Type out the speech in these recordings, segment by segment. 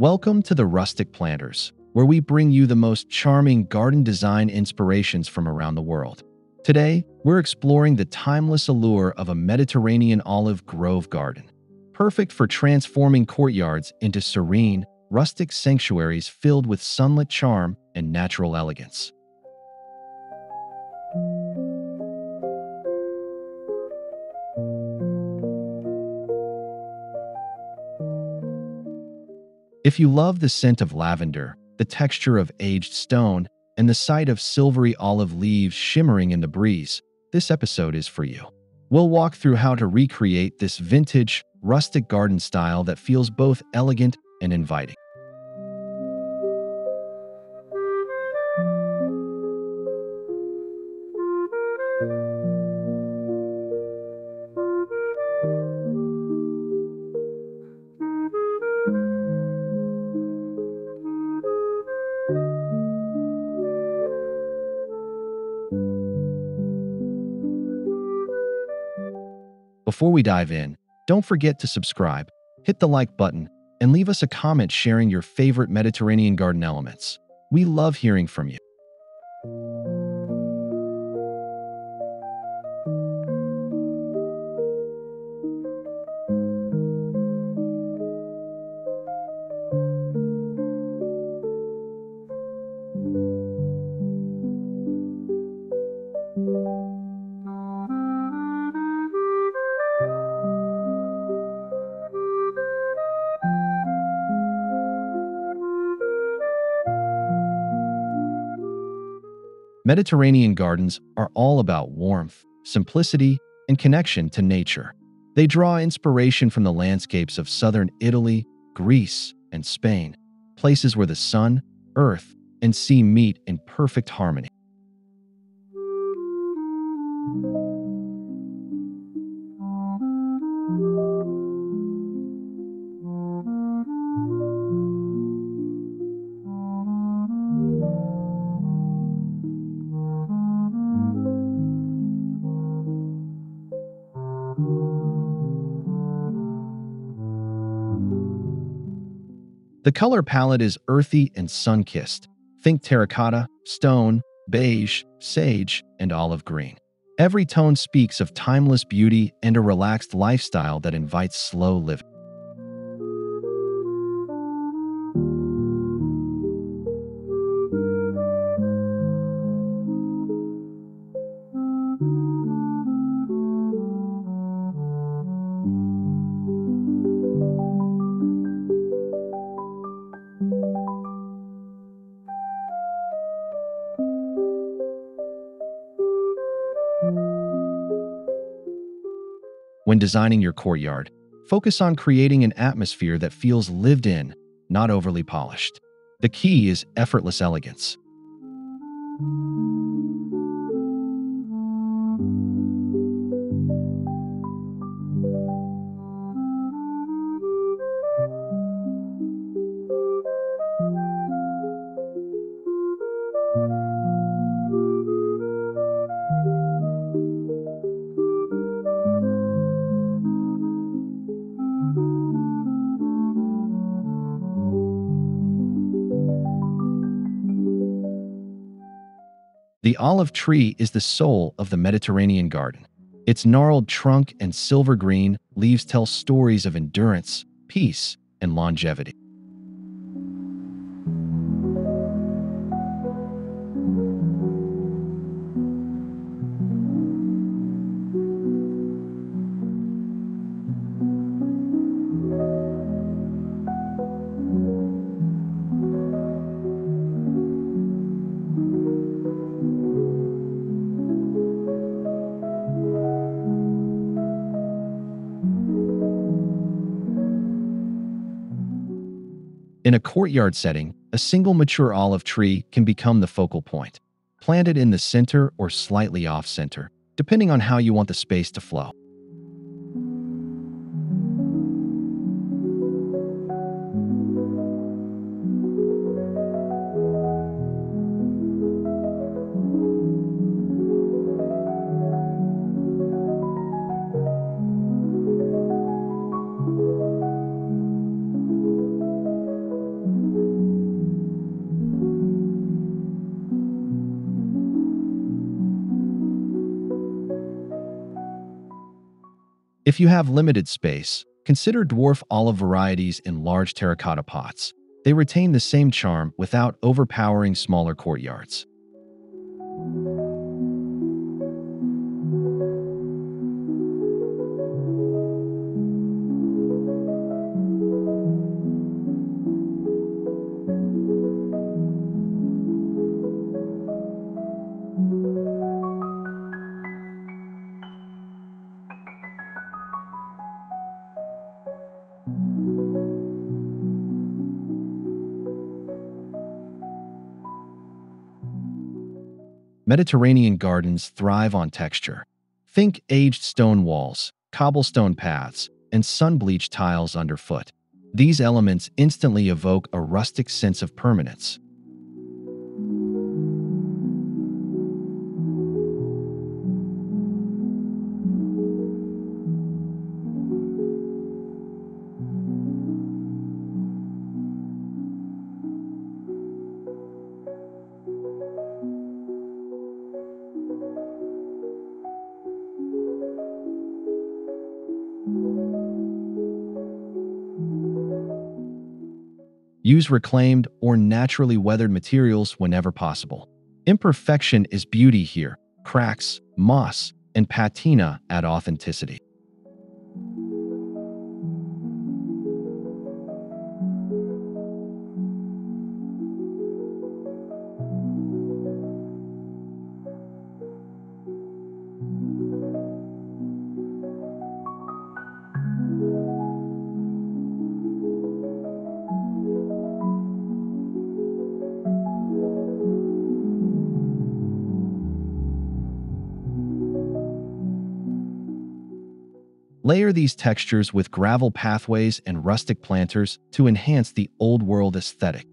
Welcome to the Rustic Planters, where we bring you the most charming garden design inspirations from around the world. Today, we're exploring the timeless allure of a Mediterranean olive grove garden, perfect for transforming courtyards into serene, rustic sanctuaries filled with sunlit charm and natural elegance. If you love the scent of lavender, the texture of aged stone, and the sight of silvery olive leaves shimmering in the breeze, this episode is for you. We'll walk through how to recreate this vintage, rustic garden style that feels both elegant and inviting. Before we dive in, don't forget to subscribe, hit the like button, and leave us a comment sharing your favorite Mediterranean garden elements. We love hearing from you. Mediterranean gardens are all about warmth, simplicity, and connection to nature. They draw inspiration from the landscapes of southern Italy, Greece, and Spain, places where the sun, earth, and sea meet in perfect harmony. The color palette is earthy and sun-kissed. Think terracotta, stone, beige, sage, and olive green. Every tone speaks of timeless beauty and a relaxed lifestyle that invites slow living. When designing your courtyard, focus on creating an atmosphere that feels lived in, not overly polished. The key is effortless elegance. The olive tree is the soul of the Mediterranean garden. Its gnarled trunk and silver green leaves tell stories of endurance, peace, and longevity. In a courtyard setting, a single mature olive tree can become the focal point, planted in the center or slightly off-center, depending on how you want the space to flow. If you have limited space, consider dwarf olive varieties in large terracotta pots. They retain the same charm without overpowering smaller courtyards. Mediterranean gardens thrive on texture. Think aged stone walls, cobblestone paths, and sun-bleached tiles underfoot. These elements instantly evoke a rustic sense of permanence. Use reclaimed or naturally weathered materials whenever possible. Imperfection is beauty here. Cracks, moss, and patina add authenticity. Layer these textures with gravel pathways and rustic planters to enhance the old-world aesthetic.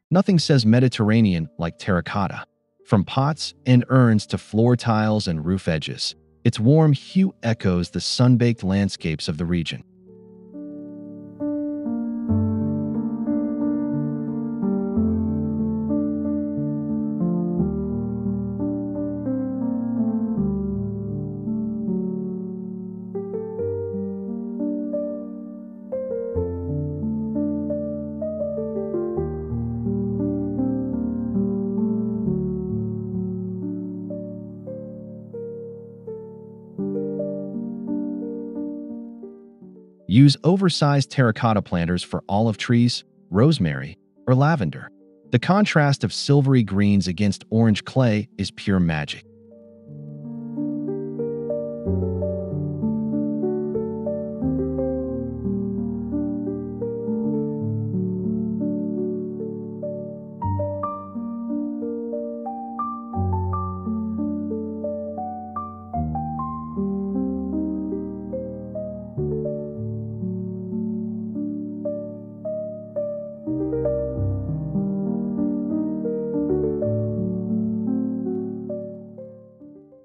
Nothing says Mediterranean like terracotta. From pots and urns to floor tiles and roof edges, its warm hue echoes the sun-baked landscapes of the region. Use oversized terracotta planters for olive trees, rosemary, or lavender. The contrast of silvery greens against orange clay is pure magic.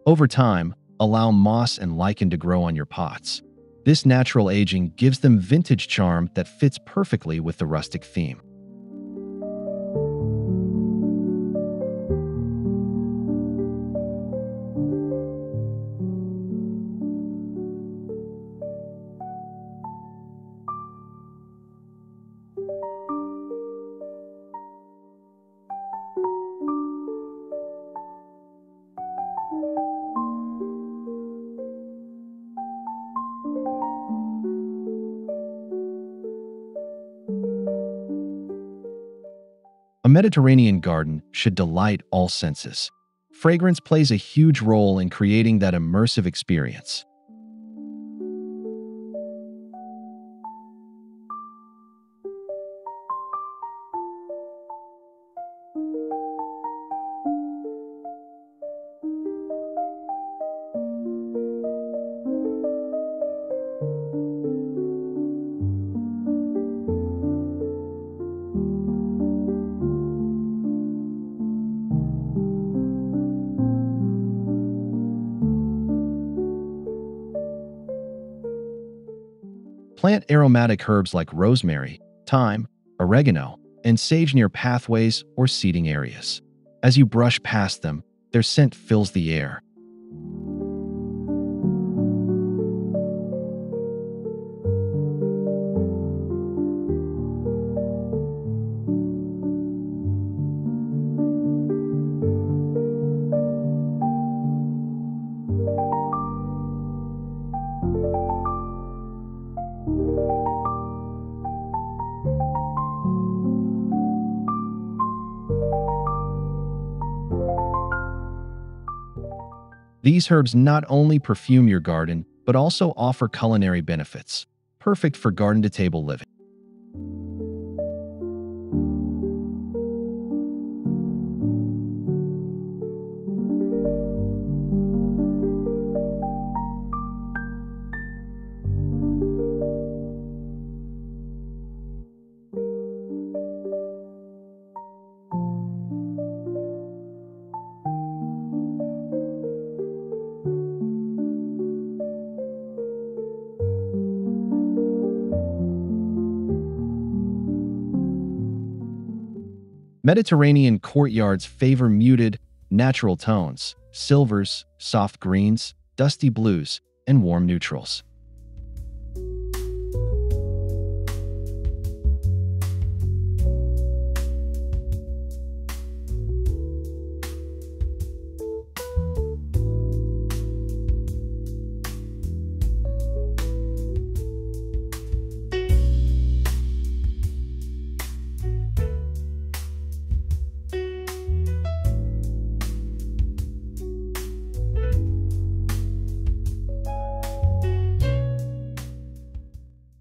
Over time, allow moss and lichen to grow on your pots. This natural aging gives them vintage charm that fits perfectly with the rustic theme. A Mediterranean garden should delight all senses. Fragrance plays a huge role in creating that immersive experience. Plant aromatic herbs like rosemary, thyme, oregano, and sage near pathways or seating areas. As you brush past them, their scent fills the air. These herbs not only perfume your garden, but also offer culinary benefits, perfect for garden-to-table living. Mediterranean courtyards favor muted, natural tones, silvers, soft greens, dusty blues, and warm neutrals.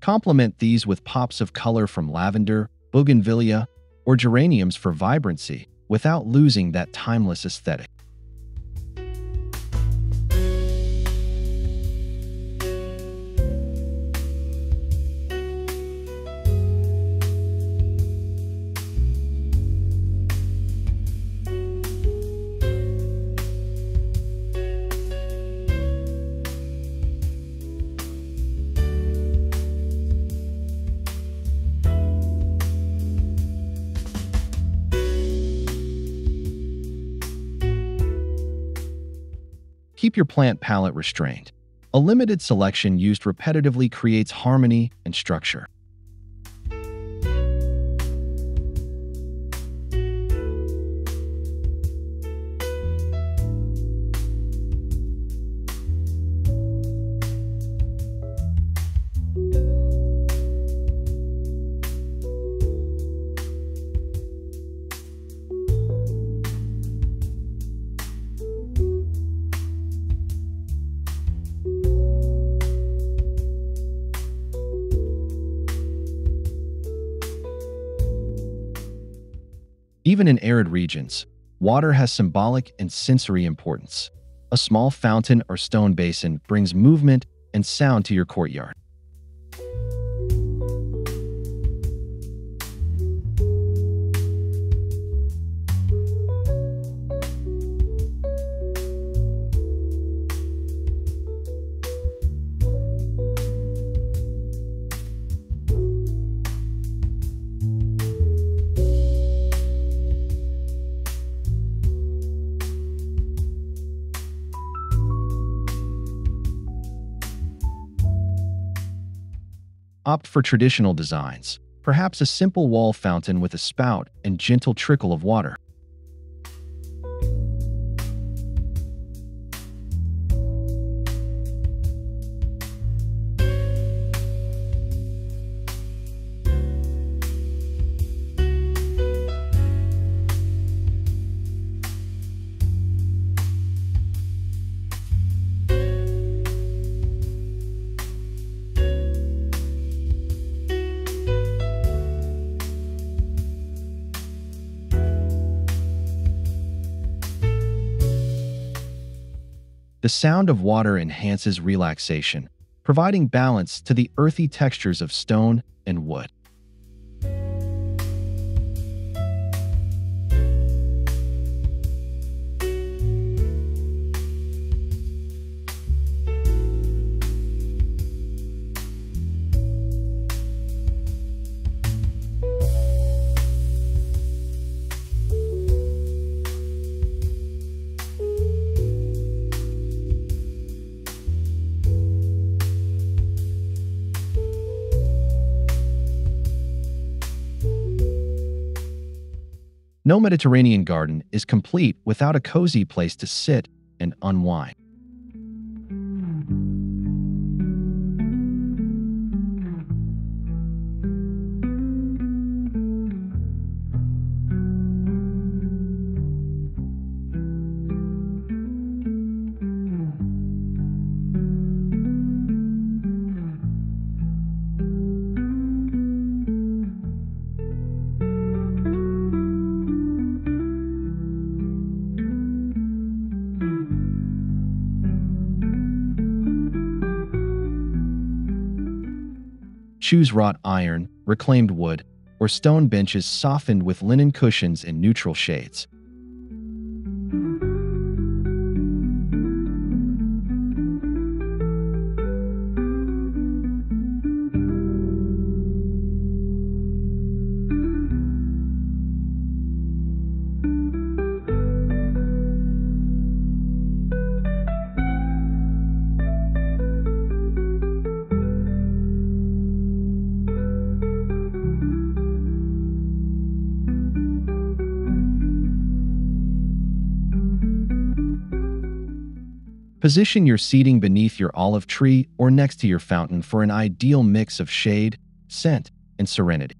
Complement these with pops of color from lavender, bougainvillea, or geraniums for vibrancy without losing that timeless aesthetic. Keep your plant palette restrained. A limited selection used repetitively creates harmony and structure. Even in arid regions, water has symbolic and sensory importance. A small fountain or stone basin brings movement and sound to your courtyard. Opt for traditional designs, perhaps a simple wall fountain with a spout and gentle trickle of water. The sound of water enhances relaxation, providing balance to the earthy textures of stone and wood. No Mediterranean garden is complete without a cozy place to sit and unwind. Choose wrought iron, reclaimed wood, or stone benches softened with linen cushions in neutral shades. Position your seating beneath your olive tree or next to your fountain for an ideal mix of shade, scent, and serenity.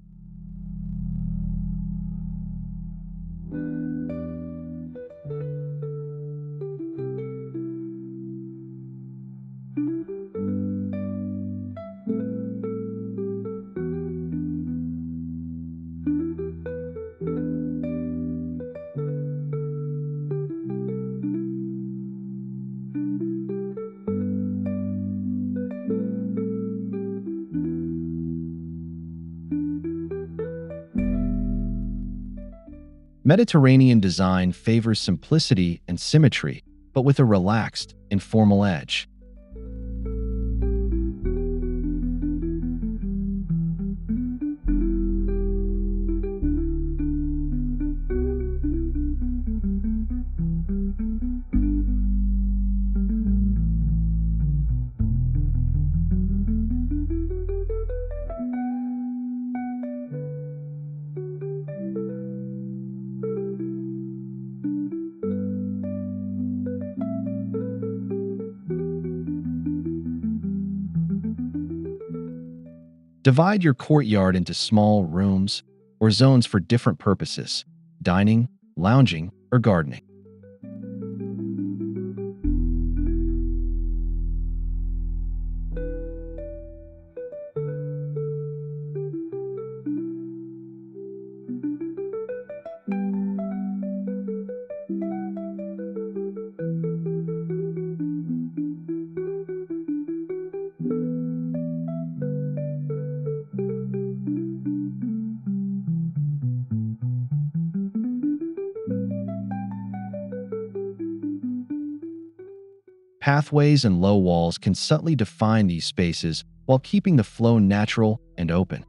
Mediterranean design favors simplicity and symmetry, but with a relaxed, informal edge. Divide your courtyard into small rooms or zones for different purposes: dining, lounging, or gardening. Pathways and low walls can subtly define these spaces while keeping the flow natural and open.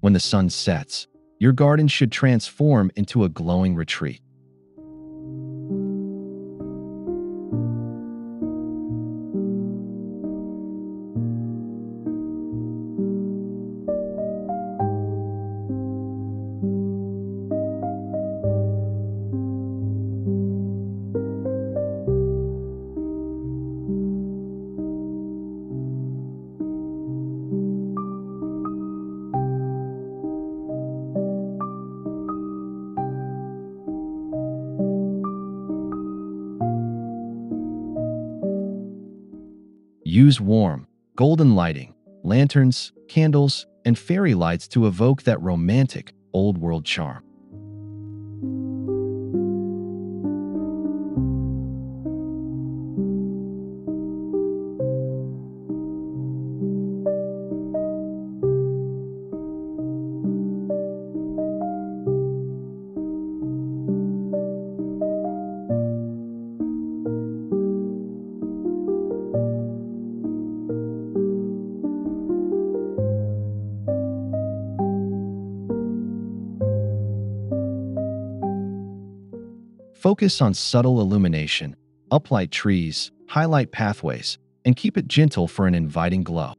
When the sun sets, your garden should transform into a glowing retreat. Use warm, golden lighting, lanterns, candles, and fairy lights to evoke that romantic, old-world charm. Focus on subtle illumination, uplight trees, highlight pathways, and keep it gentle for an inviting glow.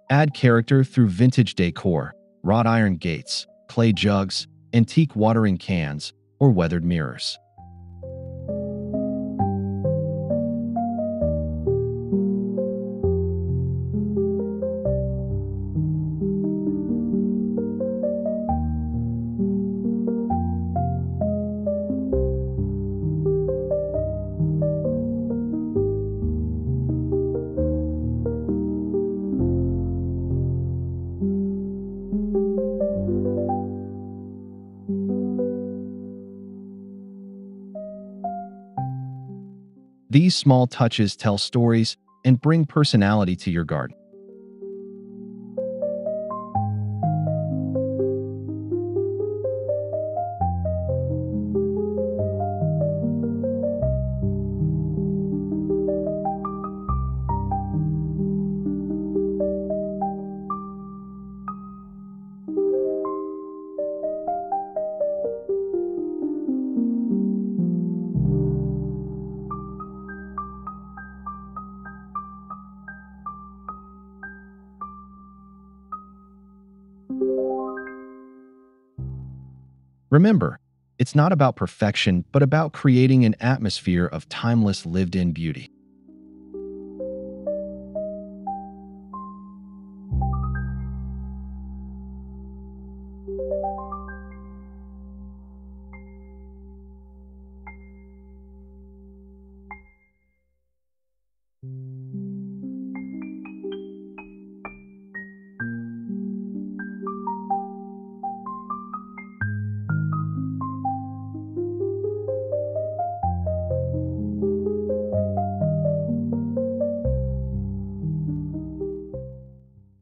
Add character through vintage decor, wrought iron gates, clay jugs, antique watering cans, or weathered mirrors. These small touches tell stories and bring personality to your garden. Remember, it's not about perfection, but about creating an atmosphere of timeless lived-in beauty.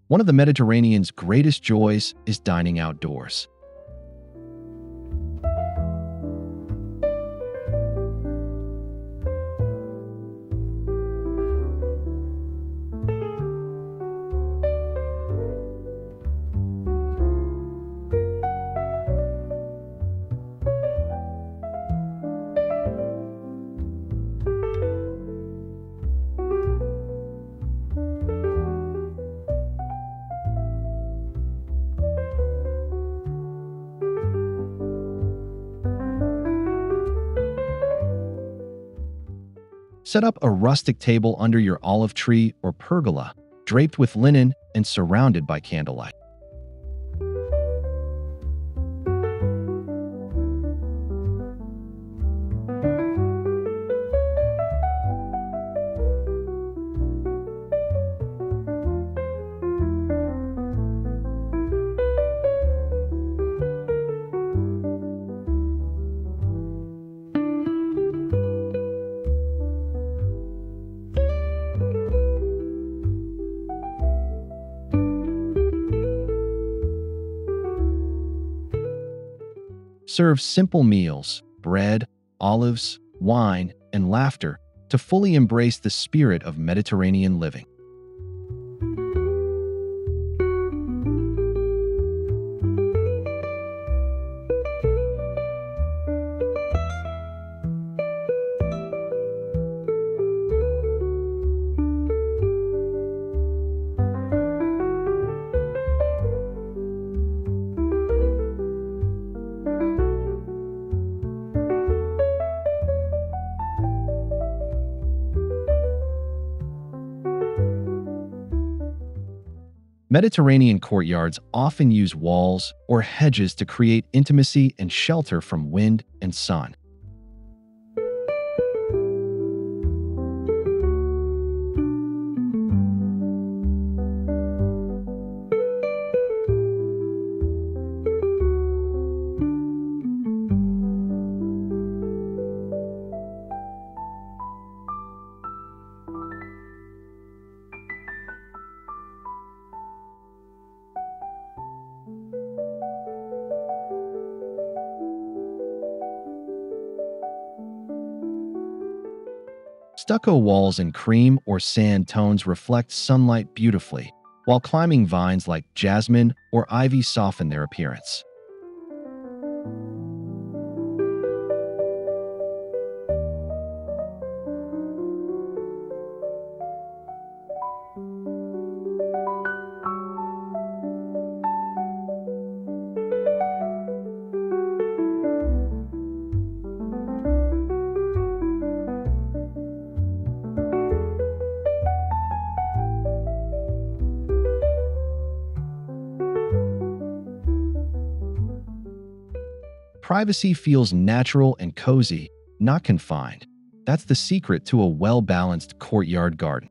One of the Mediterranean's greatest joys is dining outdoors. Set up a rustic table under your olive tree or pergola, draped with linen and surrounded by candlelight. Serve simple meals, bread, olives, wine, and laughter to fully embrace the spirit of Mediterranean living. Mediterranean courtyards often use walls or hedges to create intimacy and shelter from wind and sun. Stucco walls in cream or sand tones reflect sunlight beautifully, while climbing vines like jasmine or ivy soften their appearance. Privacy feels natural and cozy, not confined. That's the secret to a well-balanced courtyard garden.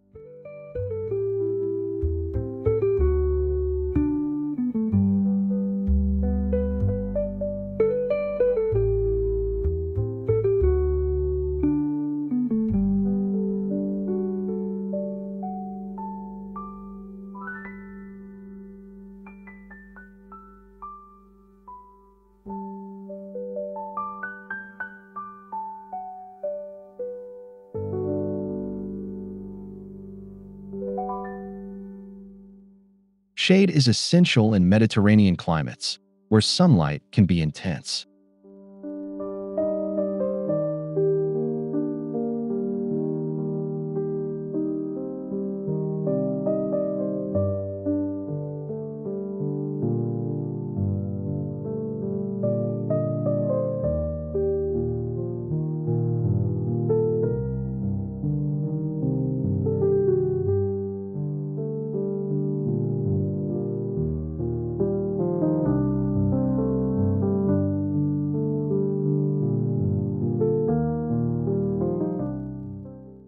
Shade is essential in Mediterranean climates, where sunlight can be intense.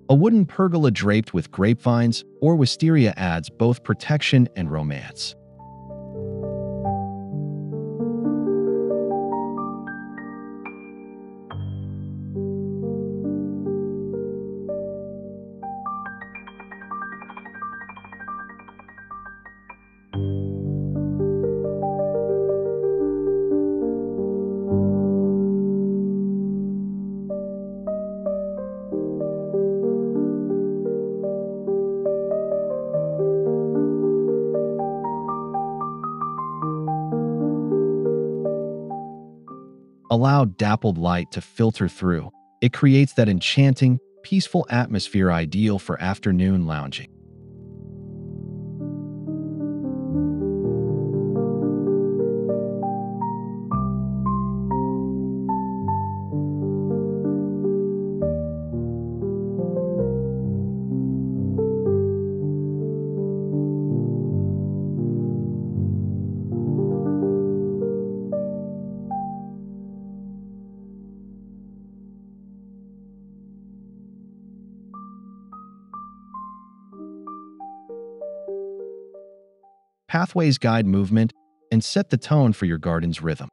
A wooden pergola draped with grapevines or wisteria adds both protection and romance. Allow dappled light to filter through. It creates that enchanting, peaceful atmosphere ideal for afternoon lounging. Pathways guide movement and set the tone for your garden's rhythm.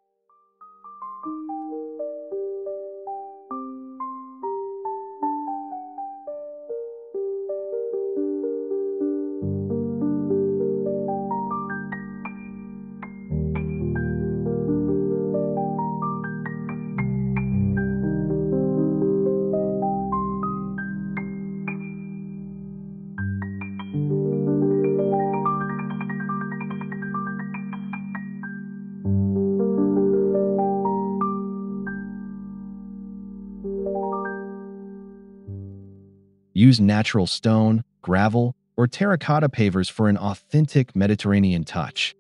Use natural stone, gravel, or terracotta pavers for an authentic Mediterranean touch.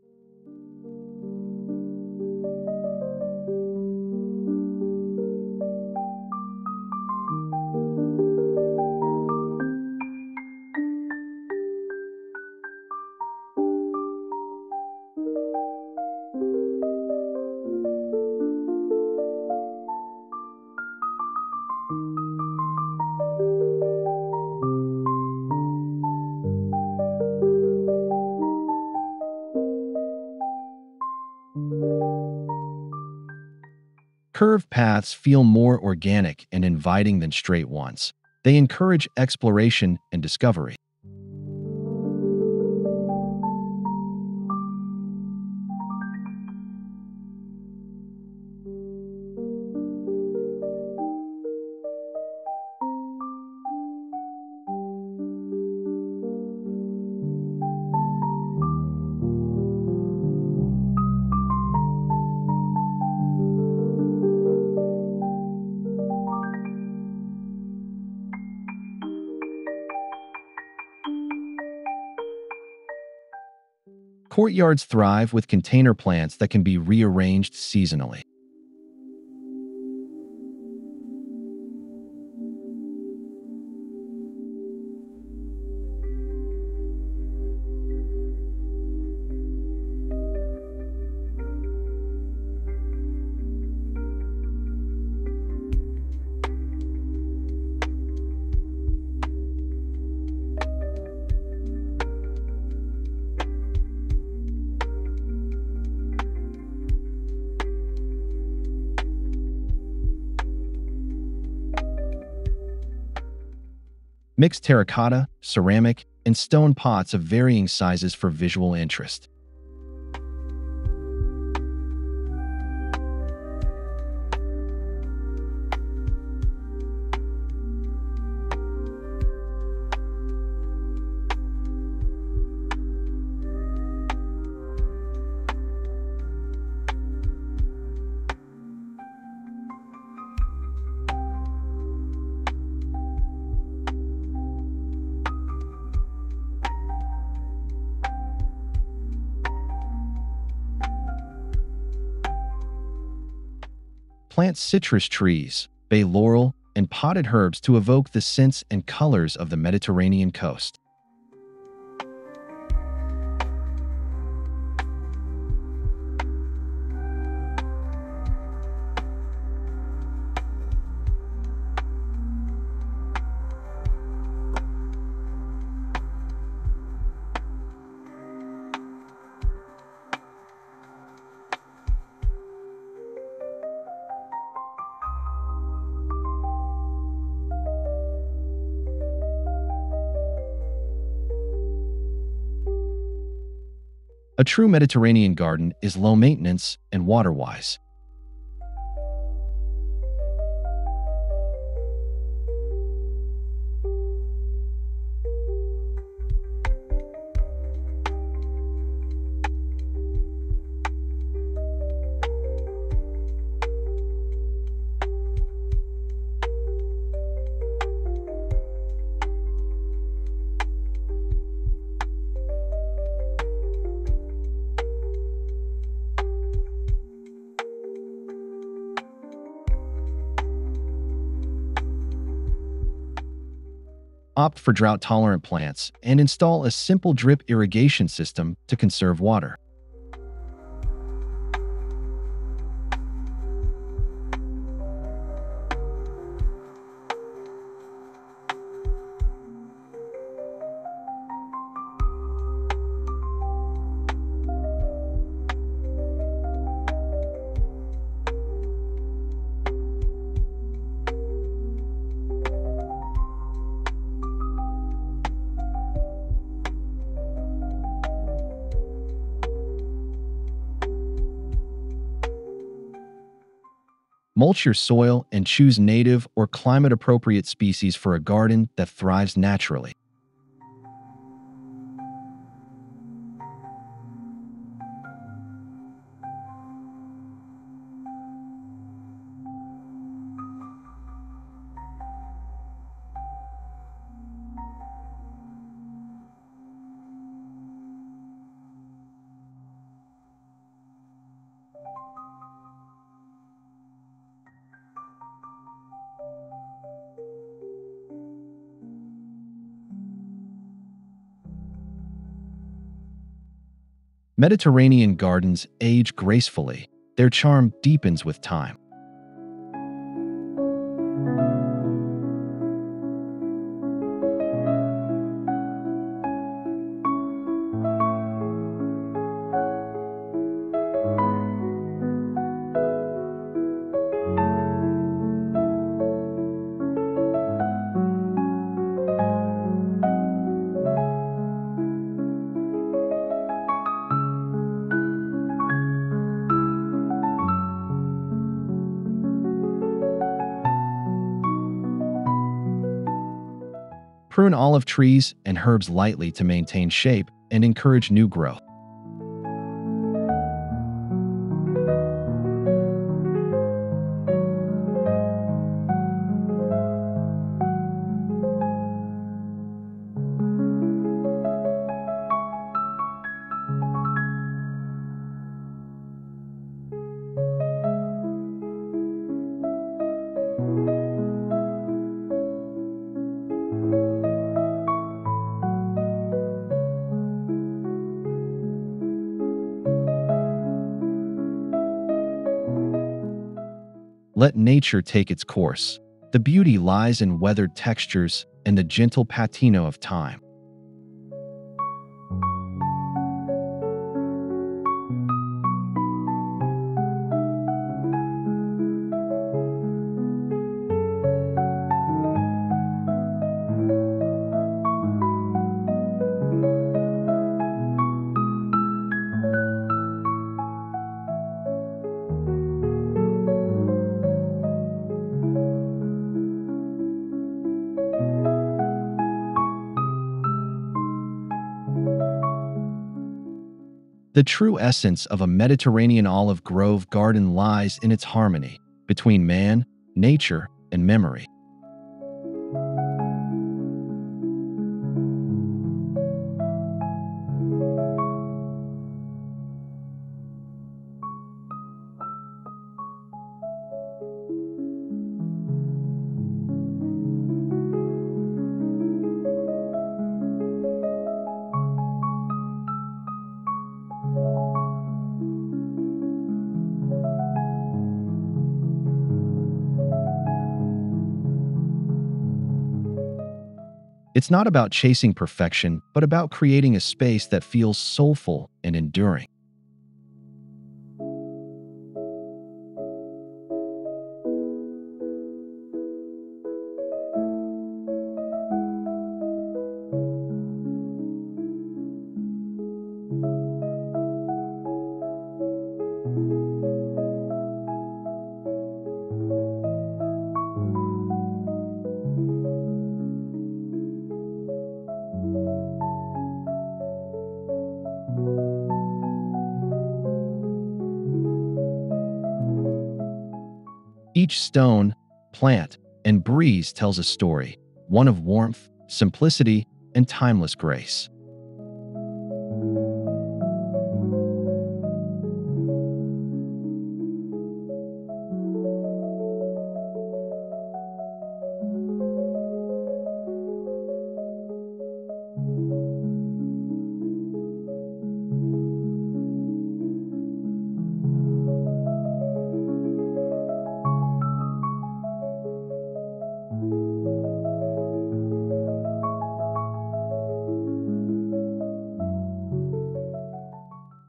Curved paths feel more organic and inviting than straight ones. They encourage exploration and discovery. Courtyards thrive with container plants that can be rearranged seasonally. Mix terracotta, ceramic, and stone pots of varying sizes for visual interest. Plant citrus trees, bay laurel, and potted herbs to evoke the scents and colors of the Mediterranean coast. A true Mediterranean garden is low maintenance and water-wise. Opt for drought-tolerant plants and install a simple drip irrigation system to conserve water. Mulch your soil and choose native or climate-appropriate species for a garden that thrives naturally. Mediterranean gardens age gracefully. Their charm deepens with time. Prune olive trees and herbs lightly to maintain shape and encourage new growth. Let nature take its course. The beauty lies in weathered textures and the gentle patina of time. The true essence of a Mediterranean olive grove garden lies in its harmony between man, nature, and memory. It's not about chasing perfection, but about creating a space that feels soulful and enduring. Each stone, plant, and breeze tells a story, one of warmth, simplicity, and timeless grace.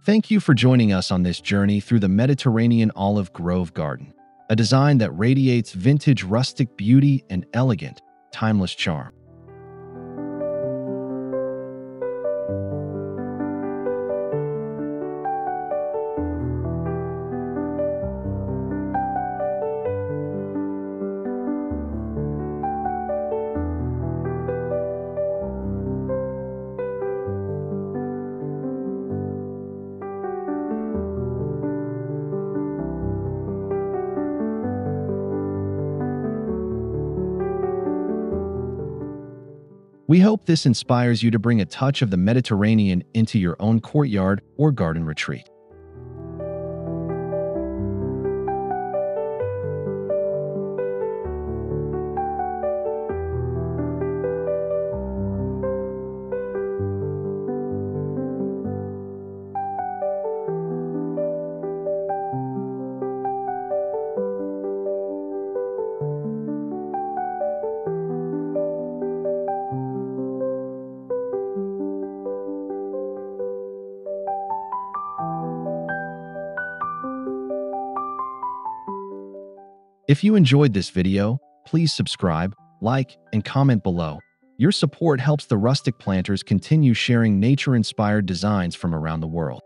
Thank you for joining us on this journey through the Mediterranean olive grove garden, a design that radiates vintage rustic beauty and elegant, timeless charm. We hope this inspires you to bring a touch of the Mediterranean into your own courtyard or garden retreat. If you enjoyed this video, please subscribe, like, and comment below. Your support helps the Rustic Planters continue sharing nature-inspired designs from around the world.